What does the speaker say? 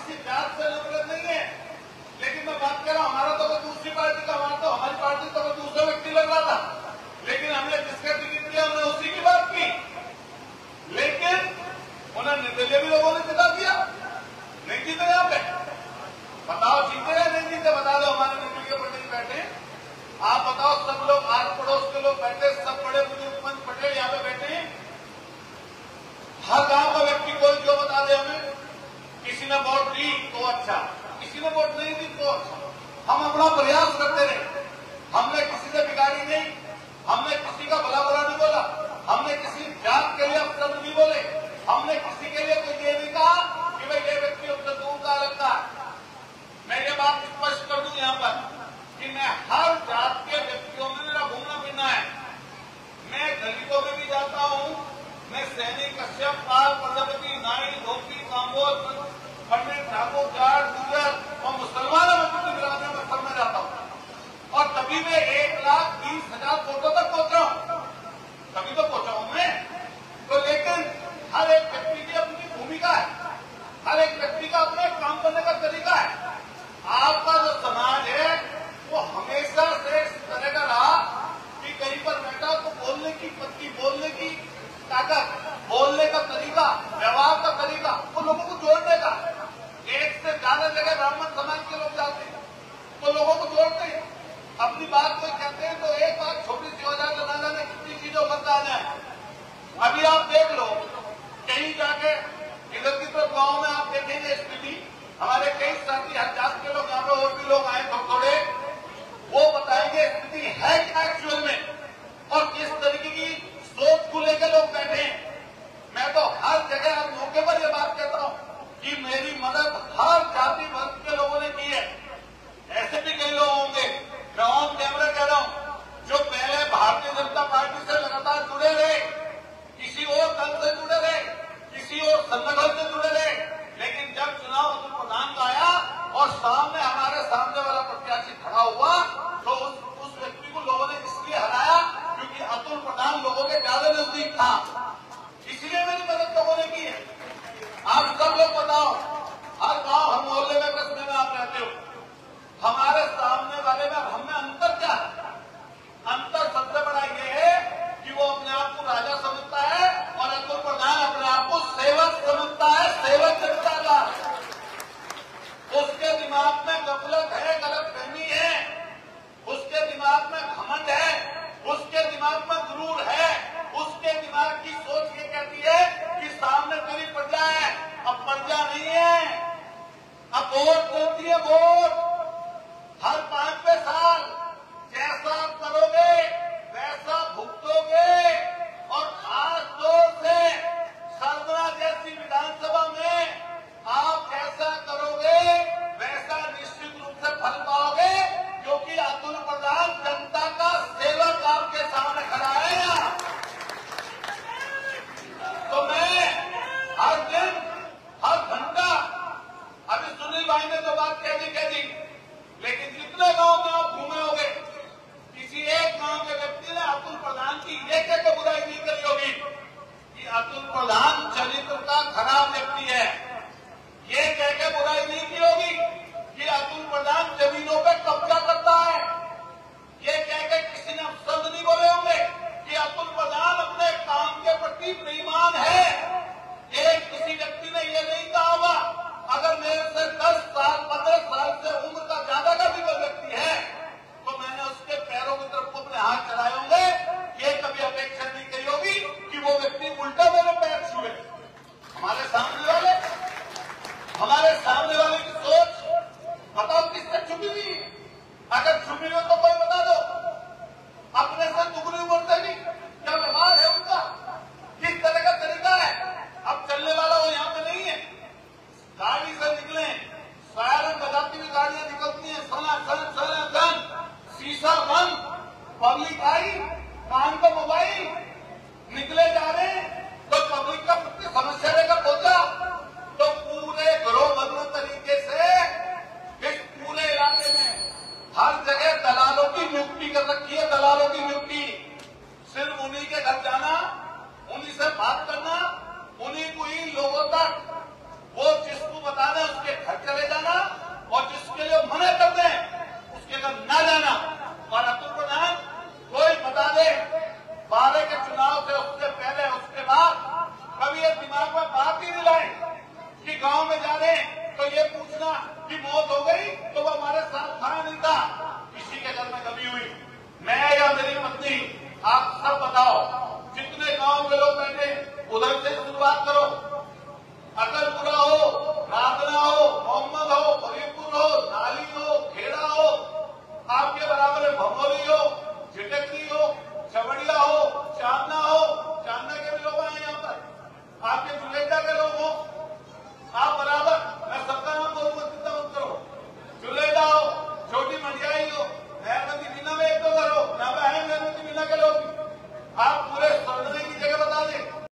किसी जात से नफरत नहीं है, लेकिन मैं बात कर रहा हूं, हमारा तो दूसरी पार्टी का, हमारा तो हमारी पार्टी तो दूसरा व्यक्ति लग रहा था, लेकिन हमने जिसका टिकट दिया हमने उसी की बात की। लेकिन उन्हें निर्दलीय भी लोगों ने जिता दिया, नहीं जीते यहाँ पे। बताओ जीते या नहीं जीते, बता दो। हमारे निर्दलीय पटेल बैठे, आप बताओ, सब लोग आस पड़ोस के लोग बैठे, सब बड़े बुजुर्ग पंच पटेल यहाँ पे बैठे हैं। हर गांव का व्यक्ति कोई जो बता दे हमें, किसी ने वोट दी तो अच्छा, किसी ने वोट नहीं दी तो अच्छा। हम अपना प्रयास करते रहे, हमने किसी से बिगाड़ी नहीं, हमने किसी का भला बुरा नहीं बोला, हमने किसी जात के लिए अपशब्द नहीं बोले, हमने किसी के लिए कोई ये नहीं कहा कि भाई ये व्यक्ति हमसे दूर का लगता है। मैं ये बात स्पष्ट कर दूं यहाँ पर कि मैं हर जात के व्यक्तियों में मेरा घूमना फिरना है। मैं दलितों में भी जाता हूँ, मैं सैनी, कश्यप, पाल, प्रजापति, नाई, धोबी, कांबोज, पंडित, ठाकुर, जाट, गुजर और मुसलमानों में कितनी बिरादरियों में सब में जाता हूँ, और तभी मैं 1,20,000 वोटों तक पहुंचा हूँ, तभी तो पहुंचा हूं मैं। तो लेकिन हर एक व्यक्ति की अपनी भूमिका है, हर एक व्यक्ति का अपने काम करने का तरीका है। आपका जो समाज है वो हमेशा से इस तरह का रहा कि कहीं पर बैठा तो बोलने की पत्ती, बोलने की ताकत, बोलने का तरीका, व्यवहार का तरीका, वो लोगों को जोड़ने का। एक से ज्यादा जगह ब्राह्मण समाज के लोग जाते हैं तो लोगों को जोड़ते हैं, अपनी बात कोई कहते हैं तो एक बात छोटी सी हो जाए तो ना जाने कितनी चीजों पर आ जाए। अभी आप देख लो, कहीं जाके इधर की तरफ गांव में आप देखेंगे स्थिति, हमारे कई साथी हजात के लोग यहाँ पे और भी लोग आए थोड़े, वो बताएंगे स्थिति है क्या एक्चुअल में और किस तरीके की सोच को लेकर लोग बैठे हैं। मैं तो हर जगह हर मौके पर यह बात कहता हूँ कि मेरी मदद हर जाति वर्ग के लोगों ने की है। ऐसे भी कई लोग होंगे, मैं ऑन कैमरा कह रहा हूं, जो पहले भारतीय जनता पार्टी से लगातार जुड़े रहे, किसी और दल से जुड़े रहे, किसी और संगठन से जुड़े रहे, लेकिन जब चुनाव अतुल प्रधान का आया और सामने हमारे सामने वाला प्रत्याशी खड़ा हुआ तो उस व्यक्ति को लोगों ने इसलिए हराया क्योंकि अतुल प्रधान लोगों के ज्यादा नजदीक था, इसलिए मेरी मदद लोगों ने की है। आप सब लोग बताओ, हर गांव, हर मोहल्ले में, कस्बे में आप रहते हो, हमारे सामने वाले में हमें अंतर क्या है? अंतर सबसे बड़ा ये है कि वो अपने आप को राजा समझता है और अतुल प्रधान अपने आप को सेवक समझता है, सेवक जनता का। उसके दिमाग में गफलत है, गलतफहमी है, उसके दिमाग में घमंड है, उसके दिमाग में गुरूर है, उसके दिमाग की सोच ये कहती है कि सामने तेरी प्रजा है। अब प्रजा नहीं है, अब वोट देती है, वोट हर 5वें साल जैसा आप करोगे वैसा भुगतोगे। और खास तौर से सरगना जैसी विधानसभा में आप जैसा करोगे वैसा निश्चित रूप से फल पाओगे, क्योंकि अतुल प्रधान जनता का सेवक आपके सामने खड़ा है यहाँ। तो मैं हर दिन, हर घंटा, अभी सुनील भाई ने तो बात कह दी, लेकिन जितने गांव में आप घूमे होंगे, किसी एक गांव के व्यक्ति ने अतुल प्रधान की ये कह के बुराई नहीं करी होगी कि अतुल प्रधान चरित्र का खराब व्यक्ति है, ये कह के बुराई नहीं की होगी कि अतुल प्रधान जमीनों पर कब्जा करता है, ये कह के किसी ने शब्द नहीं बोले होंगे कि अतुल प्रधान अपने काम के प्रति बेईमान है। एक किसी व्यक्ति ने ये नहीं कहा होगा, अगर मेरे से 10 साल 15 साल से उम्र का ज्यादा का भी कोई व्यक्ति है तो मैंने उसके पैरों की तरफ अपने हाथ चलाए होंगे, ये कभी अपेक्षा नहीं करी होगी कि वो व्यक्ति उल्टा मेरे पैर छुए। हमारे सामने वाले की सोच बताओ किससे छुपी हुई? अगर छुपी हो तो कोई बता दो। अपने से दुगनी उम्र से भी क्या व्यवहार है उनका, किस तरह का तरीका है? अब चलने वाला वो यहाँ पे नहीं है, गाड़ी से निकले, सायरन बजाती हुई गाड़ियां निकलती हैं, सना शीशा बंद, पब्लिक आई, कान का मोबाइल, निकले जा रहे हैं तो पब्लिक का समस्या लेकर